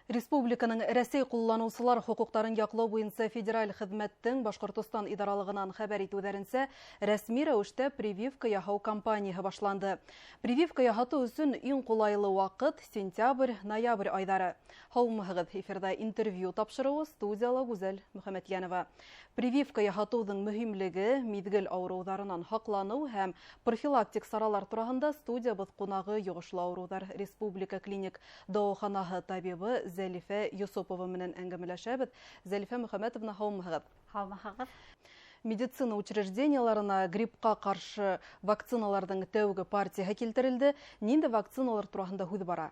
Республиканың Рәсей кулланучылар хукуктарын яклау буенча федераль хезмәттең Башкортстан идаралыгынан хәбәр итүләренчә, рәсми рәвештә прививка яһау кампаниясе башланды. Прививка яһату өчен иң кулайлы вакыт сентябрь-ноябрь айлары. Һаумыгыз, эфирда интервью тапшыруы студияла Гүзәл Мөхәммәтьянова. Прививка яһатуның мөһимлеге, мизгел авыруларынан һаклану һәм профилактик саралар турында студиябыз кунагы Йогышлы авырулар республика клиник дәваханаһы табибы Зәлифә Юсупова менән әңгәмәләшәбез. Зәлифә Мөхәммәтовна, һаумыгыз. Һаумыгыз. Медицина учрежденияларына гриппка каршы вакциналарның тәүге партиясы килтерелде. Нинди вакциналар турында һүз бара?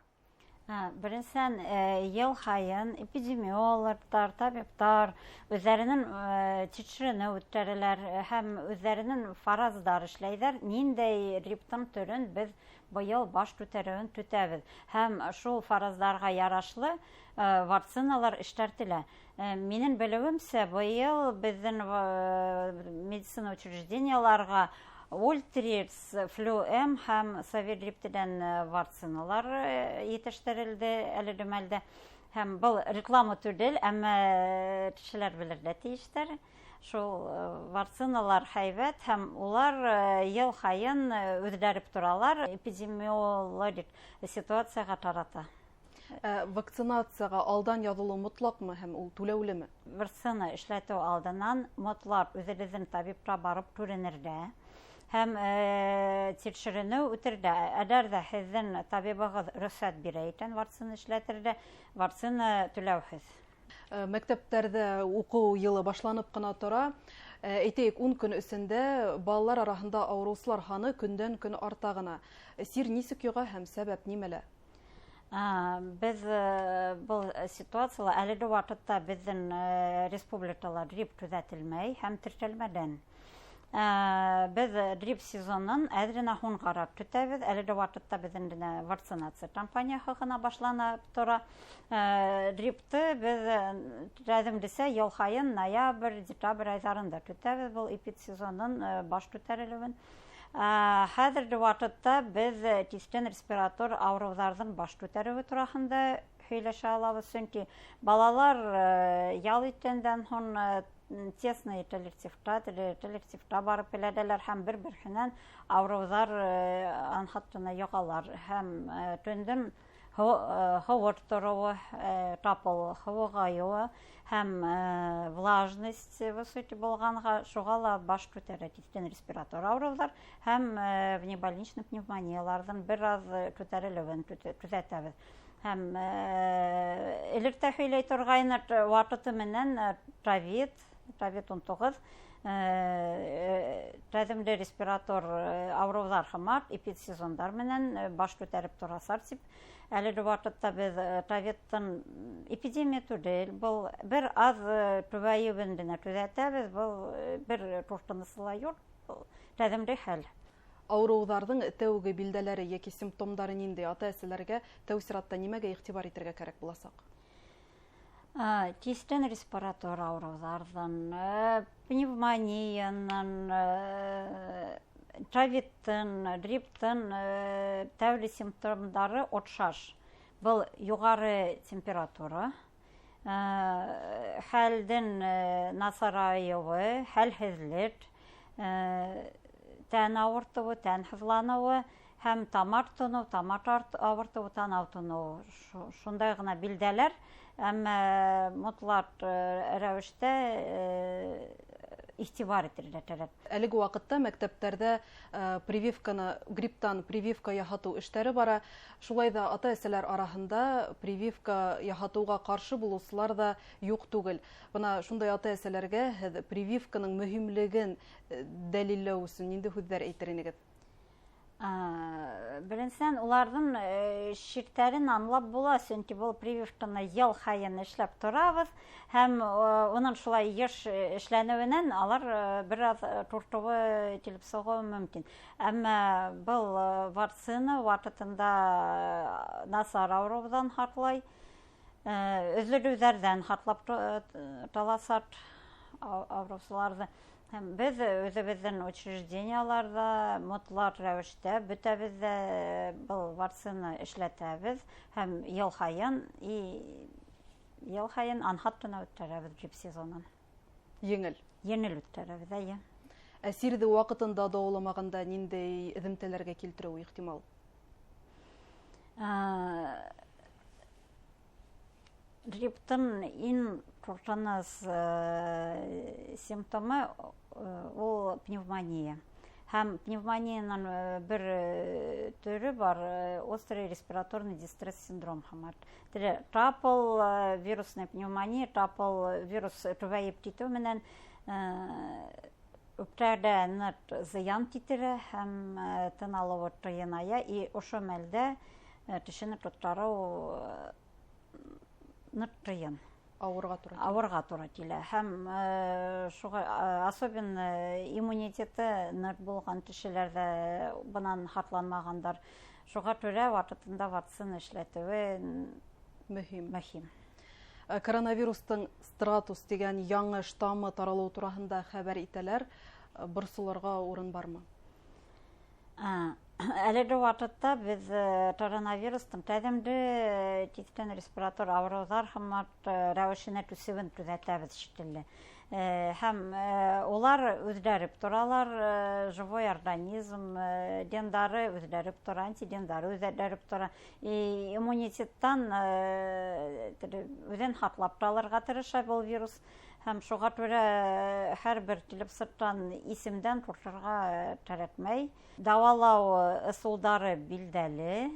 Беренчән ел хайын эпидемиологлар, табиблар үзләренең тикшерүне үткәрәләр һәм үзләренең фаразлар эшләйләр. Ниндәй грипптың төрен без быел баш күтәрүен көтәбез. Һәм шул фаразларга ярашлы вакциналар эшләтелә. Минем белүемчә, быел безнең медицина учрежденияларга Ультрикс, Флю-М һәм Совет грипптән вакциналар итештерелде әле дәмәлдә. Һәм был реклама түгел, әмма кешеләр белергә тиештер. Шул вакциналар һәйбәт һәм улар ел хайын үҙгәреп торалар, эпидемиологик ситуацияга тарата. Вакцинацияга алдан язылу мотлакмы һәм ул түләүлеме? Вакцина эшләтү алданнан мотлак үзебезнең табибка барып күренергә. Һәм тикшерүне үтәрдә. Әгәр дә һезнең табибыгыз рөхсәт бирә икән вакцина эшләтергә, вакцина түләүһез. Мәктәптәрдә уку елы башланып кына тора. Әйтәйек, 10 көн эчендә балалар арасында авыручылар саны көндән-көн арта гына. Сир нисек юга һәм сәбәп нимәлә? Без бұл ситуациялар әлеге вакытта безнең республикалар грипп күзәтелмәй һәм теркәлмәдән. Без грипп сезонын әзренә һун карап көтәбез. Әлеге вакытта безнең вакцинация кампаниясы гына башланып тора. Гриппты без рәземдесә ел хайын ноябрь, декабрь айларында көтәбез. Бұл эпидсезонын баш күтәрелүен. Хәзерге вакытта без тистен респиратор авыруларның баш күтәрүе турында һөйләшә алабыз. Чөнки балалар ял иткәндән һуң тесный коллективта барып келәделәр һәм бер-берсеннән авырулар анхаттына ягалар һәм төндән һава торуы, тапыл һавага һәм влажность высокий булганга шугала баш күтәрә тистен респиратор авырулар һәм внебольничный пневмониялардан бераз күтәрелүен күзәтәбез. Һәм электә һөйләй торган вакыты менән COVID-19 рәземле респиратор авырулар һәм эпидсезондар менән баш күтәреп торасар дип. Әлеге вакытта без COVID-тан эпидемия түгел, был бер аз түбәюен генә күзәтәбез, был бер куркынычлы юк, рәземле хәл. Авыруларның тәүге билдәләре яки симптомдары нинди? Ата-әсәләргә тәүсиратта нимәгә игътибар итәргә кирәк буласак? Тистен респиратор авырулардан, пневмониянан, COVID-тан, грипптан тәүле симптомдары отшаш. Был югары температура, хәлдән насараюы, хәлһезлек, тән авыртуы, тән һызлануы һәм тамак туну, тамак авыртуы, танау туну. Шундай гына билдәләр, әмма мотлак рәвештә игътибар итәргә кирәк. Әлеге вакытта мәктәптәрдә грипптан прививка яһату эшләре бара. Шулай да ата-әсәләр арасында прививка яһатуга каршы булучылар да юк түгел. Бына шундай ата-әсәләргә прививканың мөһимлеген дәлилләү өчен нинди һүзләр әйтер инегез? Беренчән уларның шиктәрен аңлап була, чөнки бу прививканы ел хайын эшләп торабыз һәм уның шулай еш эшләнүеннән алар бераз туртуы килеп сыгуы мөмкин. Әмма был вакцина вакытында насар авырудан хаклай, өзлегүзәрдән хаклап таласат авыручыларны. Без үзебезнең учрежденияларда мотлак рәвештә бөтәбез дә был вакцина эшләтәбез һәм ел хайын ел хайын анхаттына үттерәбез грип сезонын. Еңел. Еңел үттерәбез, әйе. Әсирді вақытында дауламағанда ниндей эҙемтәләргә килтереү ихтимал? Гриптың иң туртаныс симптомы ол пневмония. Һәм пневмонияның бір түрі бар, острый респираторный дистресс синдром. Трапл вирусный пневмония, трапл вирус түбәйіп титеу менән үптәрдә ныт зыян китерә һәм тын алыуы тыйыная, и ошо мәлдә тешене тоттарыу ныт тыйын. Ауырға тура килә. Һәм особенно иммунитеты ныт булган кешеләрдә бынан хатланмагандар. Шуға күрә вакытында вакцина эшләтеүе мөһим. Коронавирустың стратус дигән яңы штаммы таралу турасында хәбәр итәләр. Борсуларга урын бармы? Әлеге вакытта без коронавирустың тәдимле тиктән респиратор авырулар һәм рәвешенә төсеүен күзәтәбез шикелле. Һәм улар үзләреп торалар, живой организм, гендары үзләреп тора, антигендары үзләреп тора. Иммунитеттан үзен хатлап алырга тырыша бу вирус. Һәм шуға күрә һәрбер килеп сырттан исемдән куркырга кирәкмәй. Давалау ысулдары билдәле.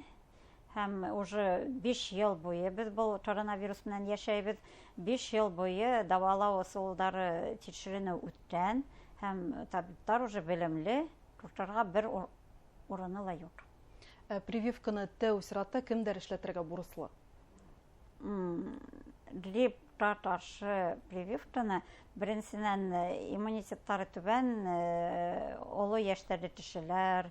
Һәм уже 5 ел буе без бу коронавирус менән яшәйбез. 5 ел буе давалау ысулдары тикшеренү үткән. Һәм табиблар уже белемле, куркырга бер урыны ла юк. Прививканы тәү сиратта кемдәр эшләтергә бурыслы? Гриппка каршы прививканы беренчедән иммунитеттары түбән олы яшьтәге кешеләр,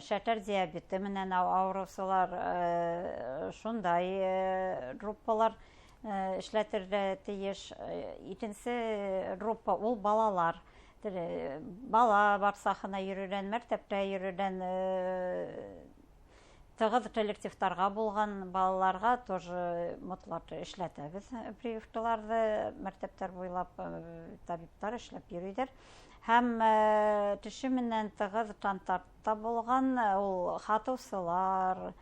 шәкәр диабеты менән авыручылар, шундай группалар эшләтергә тиеш. Икенче группа ул балалар. Бала барсахына йөрүдән, мәктәптә йөрүдән тыгыз коллективтарга булган балаларга тоже мотлак эшләтәбез. Прививкаларны мәктәптәр буйлап табиблар эшләп йөриләр. Һәм теше менән тыгыз контактта булган ул хатусылар,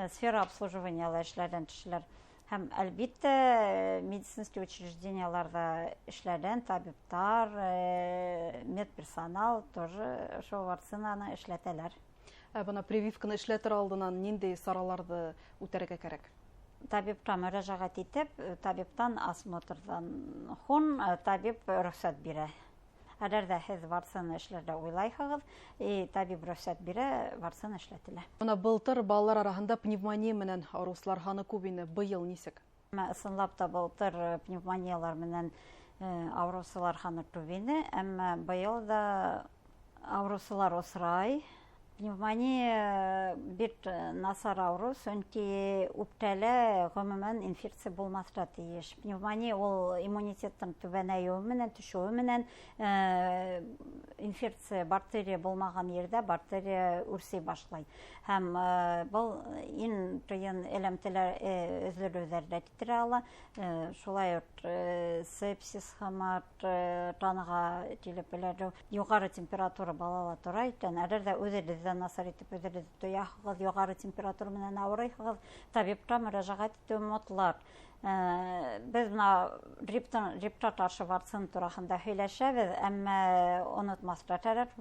сфера обслуживания эшләгән кешеләр. Һәм әлбәттә медицинский учрежденияларда эшләгән табиблар, медперсонал тоже шул вакцинаны эшләтәләр. Бына прививканы эшләтер алдынан ниндәй сараларны үтәргә кирәк? Табибка мөрәҗәгать итеп, табибтан осмотрдан һуң табиб рөхсәт бирә. Әгәр дә һез вакцина эшләргә уйлайсагыз, табиб рөхсәт бирә, вакцина эшләтелә. Бына былтыр балалар арасында пневмония менән авыручылар саны күп иде. Быел нисек? Ысынлап та былтыр пневмониялар менән авыручылар саны күп иде, әмма быел да авыручылар осрай. Пневмония бит насар авыру, сөнки үпкәлә гомумән инфекция булмаска тиеш. Пневмония ул иммунитеттың түбәнәюе менән, төшүе менән инфекция, бактерия булмаган ердә бактерия үрси башлай. Һәм бу иң тыйын элемтәләр өзләргә китерә ала. Шулай ук сепсис һәм таныга килеп эләгү, югары температура балала тора икән, әгәр дә үзегездән насар итеп үзегезне тоясагыз, югары температура менән авырыйсагыз, табибка мөрәҗәгать итү мотлак. Без бuna гриппка каршы вакцина турасында һөйләшәбез, әмма онытмаска кирәк,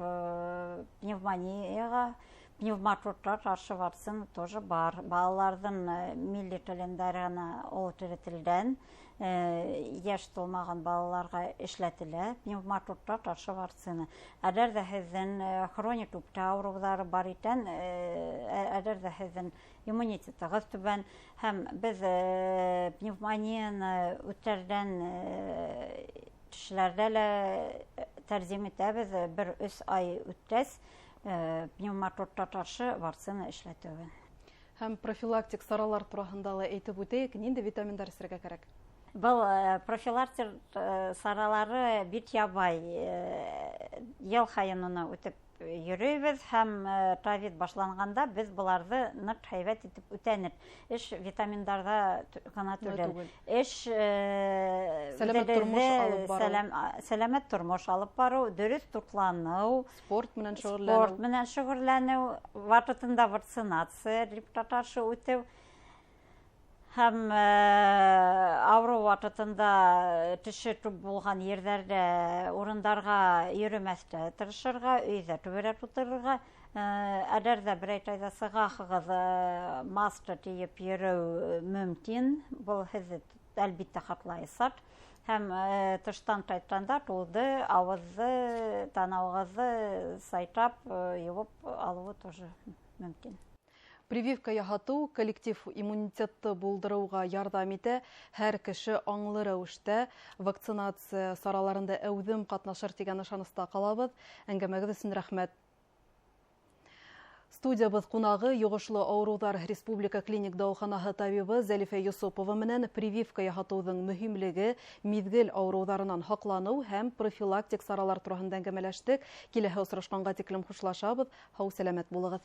пневмонияга, пневмоторга каршы вакцина тоже бар. Балаларның милли календарына ул кертелгән, яшь тулмаган балаларга эшләтелә пневмоторга каршы вакцина. Әгәр дә һезнең хроник үпкә авырулары бар икән, әгәр дә һезнең иммунитетыгыз түбән һәм без пневмонияны үткәргән кешеләрдә лә тәрҗим итәбез, 1-3 ай үткәч пневмоторга каршы вакцина эшләтәбез. Һәм профилактик саралар турасында ла әйтеп үтәйек, нинди витаминдар эшләргә кирәк? Бұл профилактик саралары бит ябай ел хайын оны үтеп йөрөйбез һәм травит башланганда без буларны нык һәйбәт итеп үтәнек. Эш витаминдарда гына түгел. Эш сәламәт тормыш алып бару, дөрес туклану, спорт менән шөгыльләнү, вакытында вакцинация, гриппка каршы үтү һәм авыру вакытында теше туп булган ерләрдә урындарга йөрмәскә тырышырга, өйдә түбәрәк утырырга, әгәр дә бер әйтәйдә сыгахыгыз маска киеп йөрү мөмкин. Бу хәзер әлбәттә хаклайсак. Һәм тыштан кайтканда тулды, авызы, танаугызы сайтап, юып алуы тоже мөмкин. Прививка яһату коллектив иммунитетты булдыруга ярдәм итә. Һәр кеше аңлы рәвештә вакцинация сараларында әүдем катнашыр дигән ышаныста калабыз. Әңгәмәгез өчен рәхмәт. Студиябыз кунагы Йогышлы авырулар республика клиник дәваханаһы табибы Зәлифә Юсупова менән прививка яһатуның мөһимлеге, мизгел авыруларыннан һаклану һәм профилактик саралар турында әңгәмәләштек. Киләһе очрашканга тиклем хушлашабыз. Һау сәламәт булыгыз.